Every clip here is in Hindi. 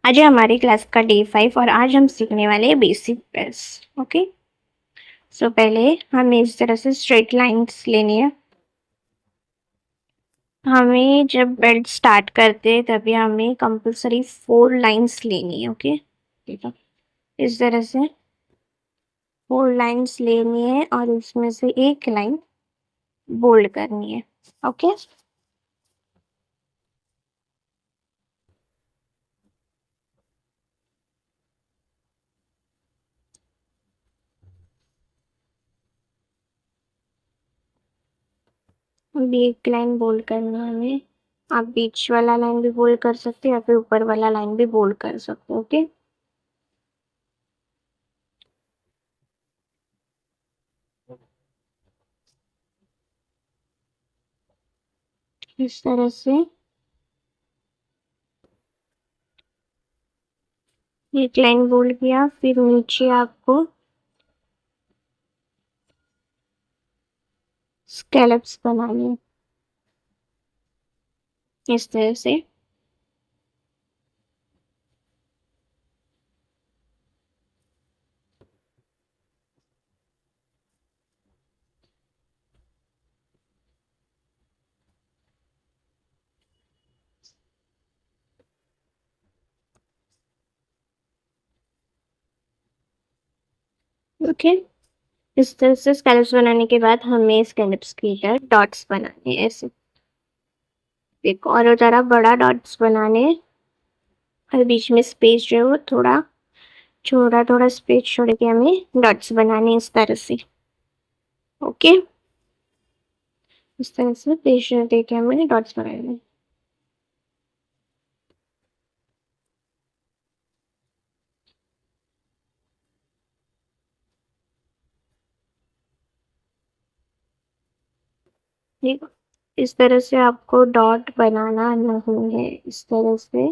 आज है हमारी क्लास का डे 5 और आज हम सीखने वाले हैं बेसिक प्रेस। ओके, सो पहले हमें इस तरह से स्ट्रेट लाइंस लेनी है। हमें जब बेल्ट स्टार्ट करते हैं तभी हमें कंपलसरी 4 लाइंस लेनी है। ओके, ठीक है, इस तरह से 4 लाइंस लेनी है और इसमें से एक लाइन बोल्ड करनी है। ओके, अभी एक लाइन बोल्ड करना है हमें। आप बीच वाला लाइन भी बोल्ड कर सकते हैं या फिर ऊपर वाला लाइन भी बोल्ड कर सकते हो। ओके, इस तरह से एक लाइन बोल्ड किया, फिर नीचे आपको स्कैलप्स बनानी है इस तरह से। ओके, इस तरह से स्कैलप्स बनाने के बाद हमें स्कैलप्स की इधर डॉट्स बनाने हैं ऐसे। एक और ज़रा बड़ा डॉट्स बनाने हैं और बीच में स्पेस जो है वो थोड़ा थोड़ा स्पेस छोड़ के हमें डॉट्स बनाने इस तरह से। ओके, इस तरह से प्रेशर दे के हमें डॉट्स बनाने हैं। ठीक, इस तरह से आपको डॉट बनाना नहीं है। इस तरह से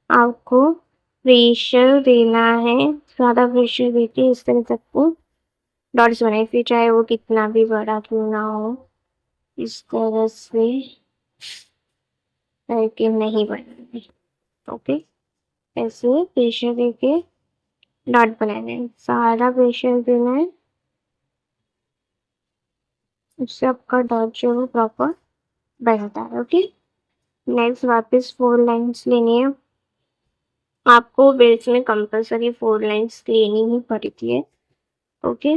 आपको प्रेशर देना है, ज़्यादा प्रेशर देके इस तरह से आपको डॉट्स बनाए, फिर चाहे वो कितना भी बड़ा क्यों ना हो। इस तरह से करके नहीं बनाने। ओके, ऐसे प्रेशर देके डॉट बनाना है, सारा प्रेशर देना है, उससे आपका डॉट जो है प्रॉपर बनता है। ओके, नेक्स्ट वापस 4 लाइंस लेनी है आपको। बेल्ट में कंपलसरी 4 लाइंस लेनी ही पड़ती है। ओके,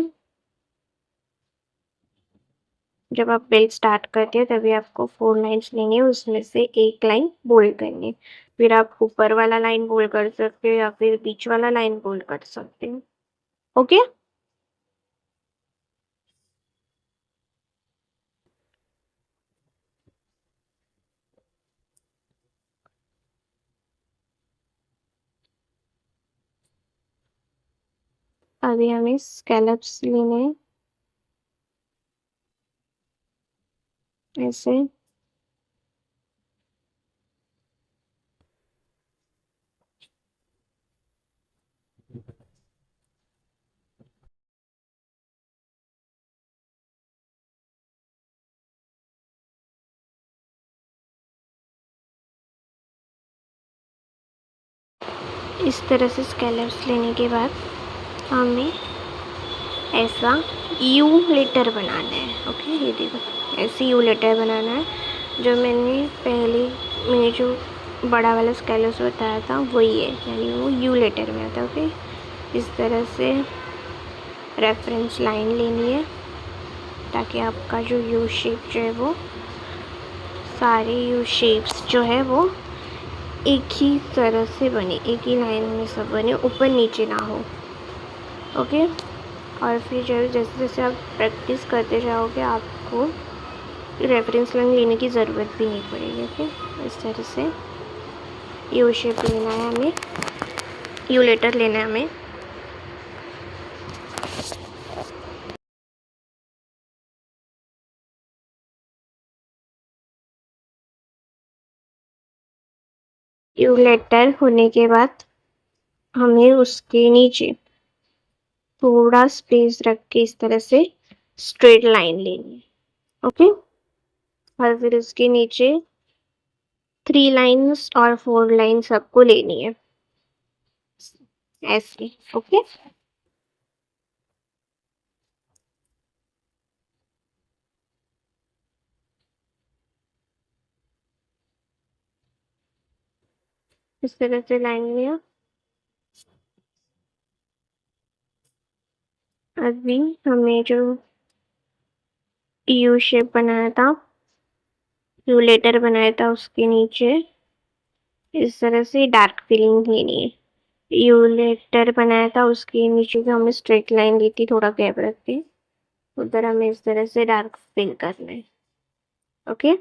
जब आप बेल्ट स्टार्ट करते हैं तभी आपको 4 लाइंस लेनी है, उसमें से एक लाइन बोल्ड करनी है। फिर आप ऊपर वाला लाइन बोल्ड कर सकते हो या फिर बीच वाला लाइन बोल्ड कर सकते हो। ओके, अभी हमें स्कैलप्स लेने हैं ऐसे। इस तरह से स्कैलप्स लेने के बाद हमें ऐसा यू लेटर बनाना है। ओके, ये देखो ऐसे यू लेटर बनाना है। जो मैंने जो बड़ा वाला स्कैलप्स बताया था वही है, यानी वो यू लेटर में आता है। ओके, इस तरह से रेफरेंस लाइन लेनी है ताकि आपका जो यू शेप जो है वो सारे यू शेप्स जो है वो एक ही तरह से बने, एक ही लाइन में सब बने, ऊपर नीचे ना हो। ओके, और फिर जो जैसे जैसे आप प्रैक्टिस करते जाओगे आपको रेफरेंस लाइन लेने की ज़रूरत भी नहीं पड़ेगी। ओके, इस तरह से यू शेप लेना है हमें, यू लेटर लेना है हमें। यू लेटर होने के बाद हमें उसके नीचे थोड़ा स्पेस रख के इस तरह से स्ट्रेट लाइन लेनी है। ओके, और फिर उसके नीचे 3 लाइन्स और 4 लाइन्स आपको लेनी है। ऐसे। ओके, इस तरह से लाइन लिया। अभी हमें जो यू शेप बनाया था, यू लेटर बनाया था, उसके नीचे इस तरह से डार्क फिलिंग लेनी है। यू लेटर बनाया था, उसके नीचे जो हमें स्ट्रेट लाइन दी थी, थोड़ा गैप रख के उधर हमें इस तरह से डार्क फिल करना है। ओके,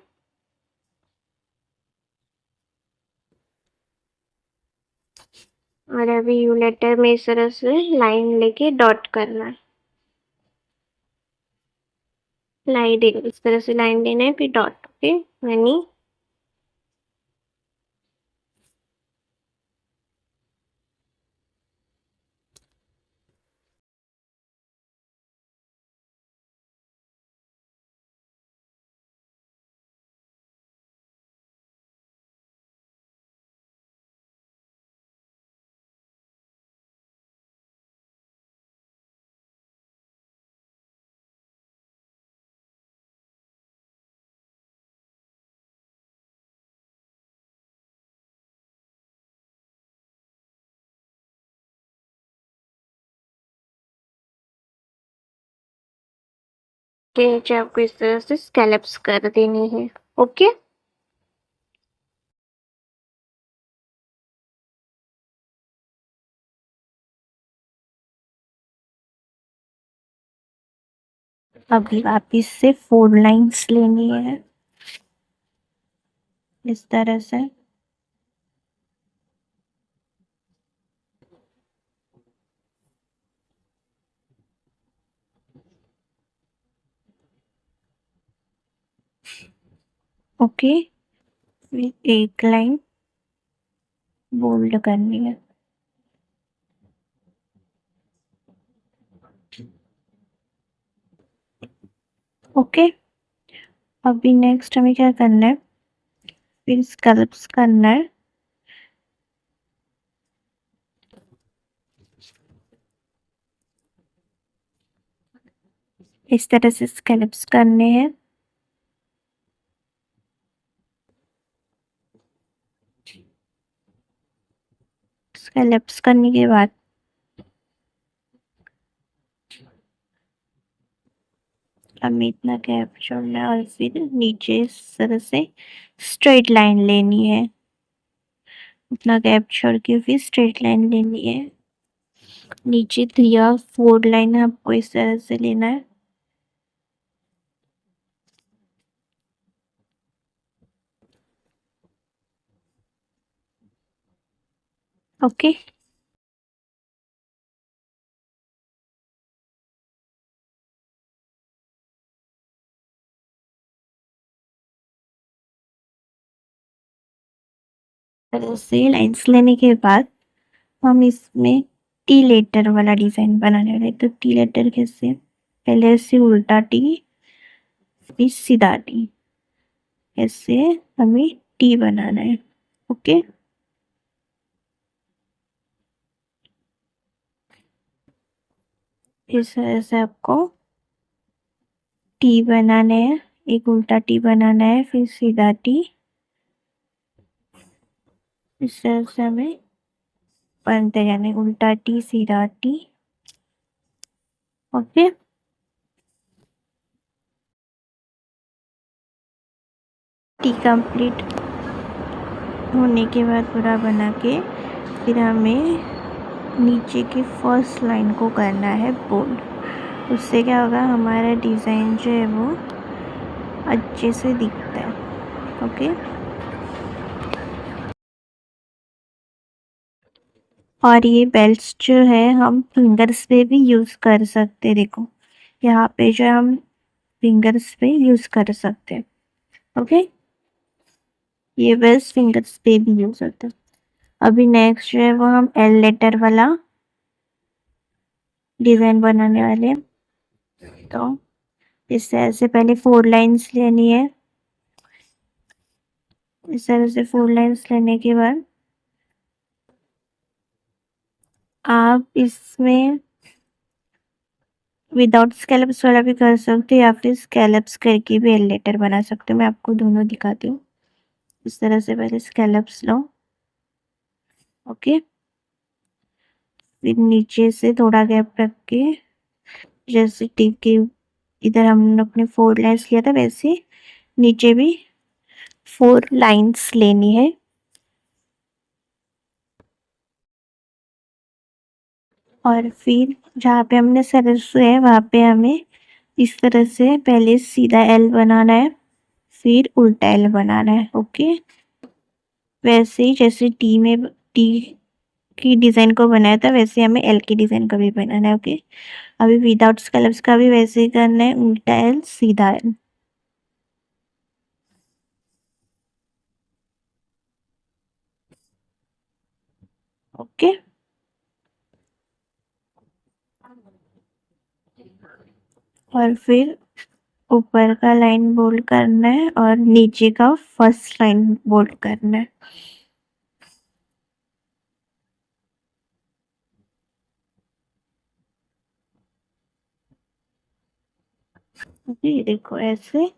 और अभी यू लेटर में इस तरह से लाइन लेके डॉट करना है। लाइन इस तरह से लाइन लेना है, फिर डॉट। ओके, यानी के नीचे आपको इस तरह से स्कैलप्स कर देनी है। ओके, अभी वापिस से 4 लाइन्स लेनी है इस तरह से। ओके, फिर एक लाइन बोल्ड करनी है। ओके, अभी नेक्स्ट हमें क्या करना है, फिर स्कैलप्स करना है। इस तरह से स्कैलप्स करने हैं। स्कैलप्स करने के बाद हमें इतना गैप छोड़ना है और फिर नीचे इस तरह से स्ट्रेट लाइन लेनी है। उतना गैप छोड़ के फिर स्ट्रेट लाइन लेनी है। नीचे 3 या 4 लाइन आपको इस तरह से लेना है। ओके, तरह से लाइन्स लेने के बाद हम इसमें टी लेटर वाला डिजाइन बनाने वाले। तो टी लेटर कैसे, पहले से उल्टा टी फिर सीधा टी, ऐसे हमें टी बनाना है। ओके, इस तरह से आपको टी बनाना है, एक उल्टा टी बनाना है, फिर सीधा टी। इस तरह से हमें बनते जाने, उल्टा टी सीधा टी। ओके, टी कंप्लीट होने के बाद पूरा बना के फिर हमें नीचे की फर्स्ट लाइन को करना है बोल्ड। उससे क्या होगा, हमारा डिज़ाइन जो है वो अच्छे से दिखता है। ओके, और ये बेल्ट्स जो है हम फिंगर्स पे भी यूज़ कर सकते। देखो यहाँ पे जो हम फिंगर्स पे यूज़ कर सकते हैं। ओके, ये बेल्ट फिंगर्स पे भी यूज़ होता है। अभी नेक्स्ट जो है वो हम एल लेटर वाला डिज़ाइन बनाने वाले हैं। तो इस तरह से पहले 4 लाइन्स लेनी है। इस तरह से 4 लाइन्स लेने के बाद आप इसमें विदाउट स्कैलप्स वाला भी कर सकते हो या फिर स्कैलप्स करके भी एल लेटर बना सकते हो। मैं आपको दोनों दिखाती हूँ। इस तरह से पहले स्कैलप्स लो, ओके। फिर नीचे से थोड़ा गैप रख के, जैसे टिक के इधर हमने अपने 4 लाइन्स लिया था, वैसे नीचे भी 4 लाइन्स लेनी है। और फिर जहाँ पे हमने सरसों है वहाँ पे हमें इस तरह से पहले सीधा एल बनाना है, फिर उल्टा एल बनाना है, ओके। वैसे ही जैसे टी की डिज़ाइन को बनाया था वैसे हमें एल की डिज़ाइन का भी बनाना है, ओके। अभी विदाउट स्कैलप्स का भी वैसे ही करना है, उल्टा एल सीधा एल, ओके। और फिर ऊपर का लाइन बोल्ड करना है और नीचे का फर्स्ट लाइन बोल्ड करना है। ओके, ये देखो ऐसे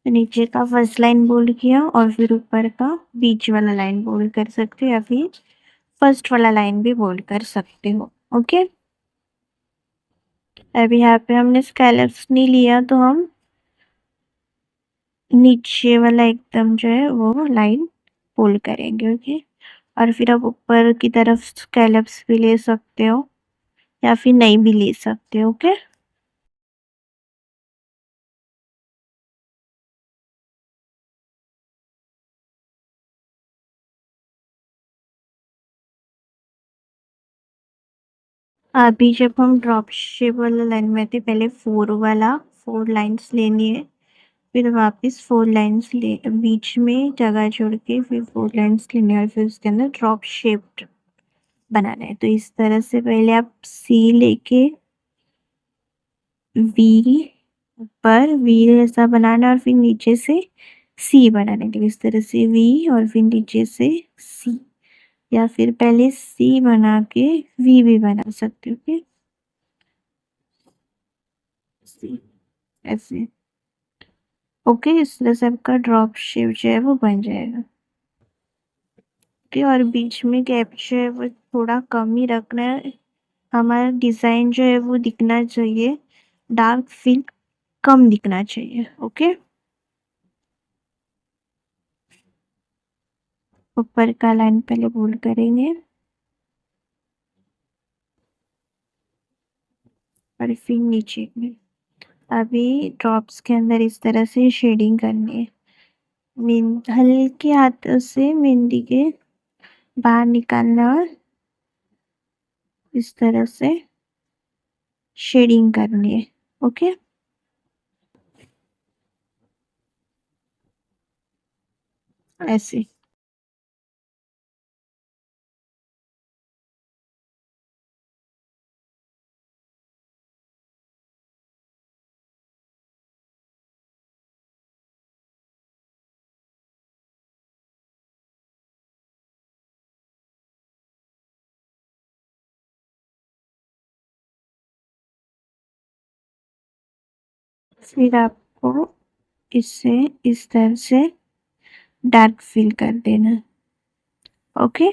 नीचे का फर्स्ट लाइन बोल्ड किया और फिर ऊपर का बीच वाला लाइन बोल्ड कर सकते हो या फिर फर्स्ट वाला लाइन भी बोल्ड कर सकते हो, ओके। अभी यहाँ पे हमने स्कैलप्स नहीं लिया तो हम नीचे वाला एकदम जो है वो लाइन बोल्ड करेंगे, ओके। और फिर आप ऊपर की तरफ स्कैलप्स भी ले सकते हो या फिर नहीं भी ले सकते हो, ओके। अभी जब हम ड्रॉप शेप वाला लाइन में थे, पहले 4 लाइन्स लेनी है, फिर वापस 4 लाइन्स ले बीच में जगह छोड़ के फिर 4 लाइन्स लेनी है और फिर उसके अंदर ड्रॉप शेप बनाना है। तो इस तरह से पहले आप सी लेके वी पर वी ऐसा बनाना और फिर नीचे से सी बनाना है। तो इस तरह से वी और फिर नीचे से सी, या फिर पहले सी बना के वी भी बना सकते हो, ओके। सी ऐसे, ओके। इस तरह से आपका ड्रॉप शेप जो है वो बन जाएगा, ओके। और बीच में गैप जो है वो थोड़ा कम ही रखना है। हमारा डिज़ाइन जो है वो दिखना चाहिए, डार्क फील कम दिखना चाहिए, ओके। ऊपर का लाइन पहले बोल्ड करेंगे और फिर नीचे में। अभी ड्रॉप्स के अंदर इस तरह से शेडिंग करनी है। हल्के हाथों से मेहंदी के बाहर निकालना और इस तरह से शेडिंग करनी है, ओके। ऐसे फिर आपको इसे इस तरह से डार्क फिल कर देना, ओके।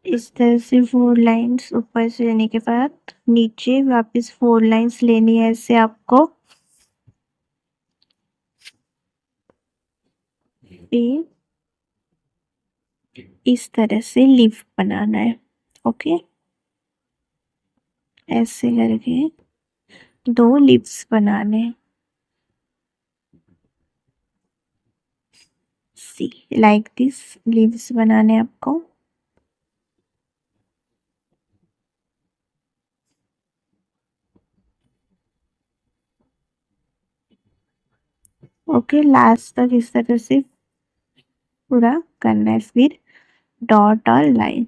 इस तरह से 4 लाइन्स ऊपर से लेने के बाद नीचे वापस 4 लाइन्स लेनी है ऐसे आपको। फिर इस तरह से लीफ बनाना है। ओके, ऐसे करके 2 लीव्स बनाने हैं। सी लाइक दिस लीव्स बनाने हैं आपको। ओके, लास्ट तक इस तरह से पूरा करना है। फिर डॉट और लाइन।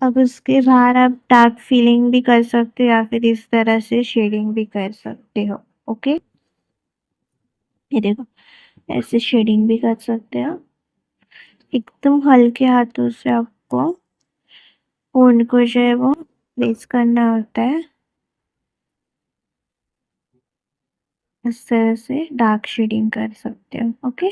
अब उसके बाहर आप डार्क फिलिंग भी कर सकते हो या फिर इस तरह से शेडिंग भी कर सकते हो। ओके, ये देखो ऐसे शेडिंग भी कर सकते हो। एकदम हल्के हाथों से आपको फोन को जो है वो प्लेस करना होता है। इस तरह से डार्क शेडिंग कर सकते हो। ओके,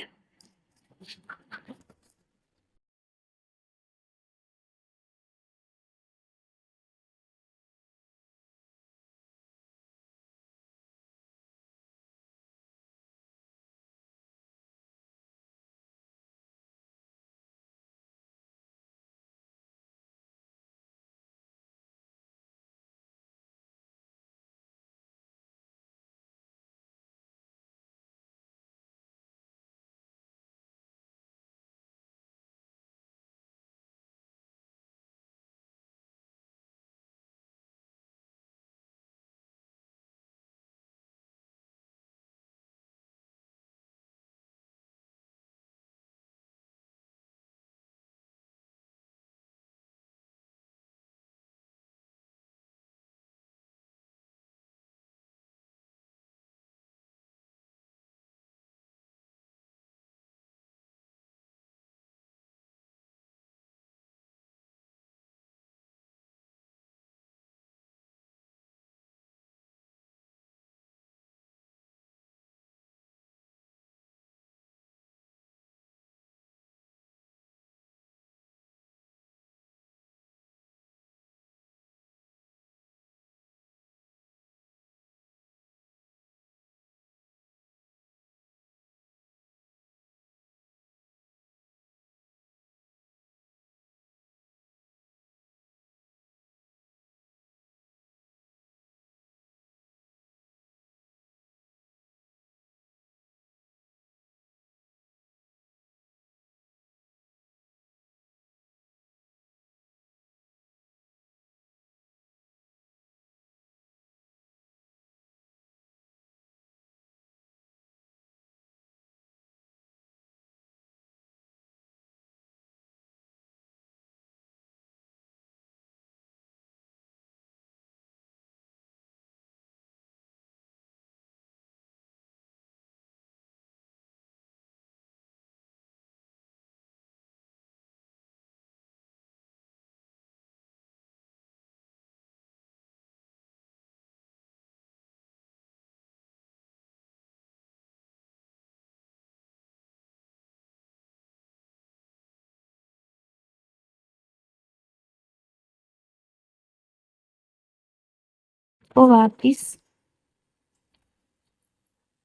तो वापिस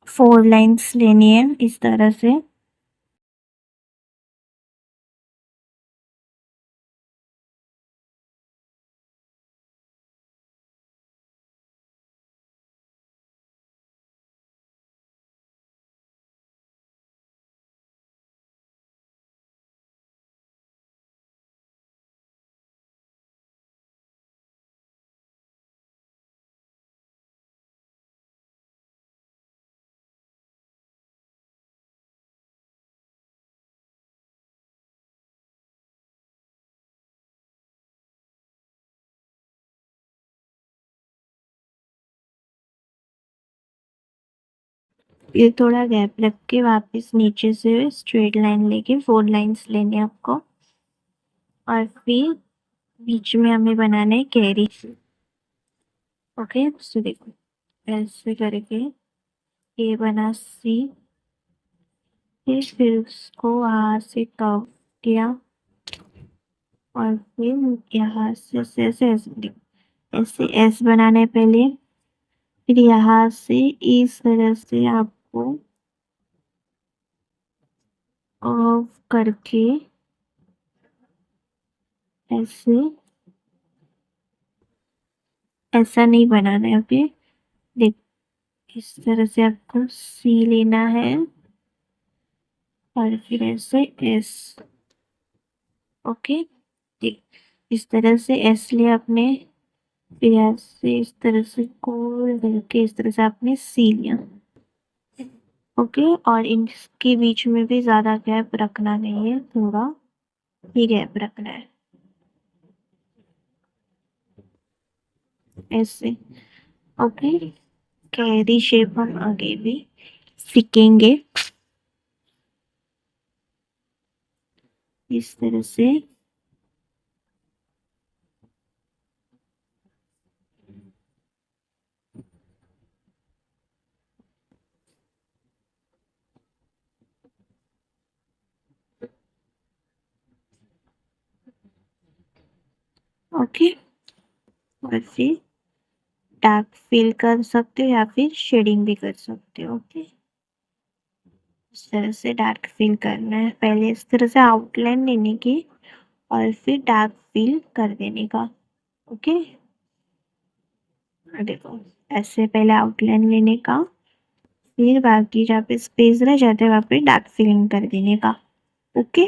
4 लाइन्स लेनी है इस तरह से। ये थोड़ा गैप रख के वापस नीचे से स्ट्रेट लाइन लेके 4 लाइन्स लेने आपको और फिर बीच में हमें बनाना है कैरी। ओके, तो देखो ऐसे करके ये बना सी, फिर उसको वहां से कर्व किया और फिर यहाँ से ऐसे एस बनाना है पहले, फिर यहाँ से इस तरह से आपको कर्व करके ऐसे, ऐसा नहीं बनाना है। ओके, देख इस तरह से आपको सी लेना है और फिर ऐसे एस। ओके, देख इस तरह से एस लिया आपने, फिर ऐसे इस तरह से गोल करके इस तरह से आपने सी लिया। ओके, और इनके बीच में भी ज्यादा गैप रखना नहीं है, थोड़ा ही गैप रखना है ऐसे। ओके, कैरी शेप हम आगे भी सीखेंगे इस तरह से। ओके, और फिर डार्क फिल कर सकते हो या फिर शेडिंग भी कर सकते हो। ओके, इस तरह से डार्क फिल करना है, पहले इस तरह से आउटलाइन लेने की और फिर डार्क फिल कर देने का। ओके, देखो ऐसे पहले आउटलाइन लेने का, फिर बाकी जहाँ पे स्पेस रह जाते हैं वहाँ पे डार्क फिलिंग कर देने का। ओके।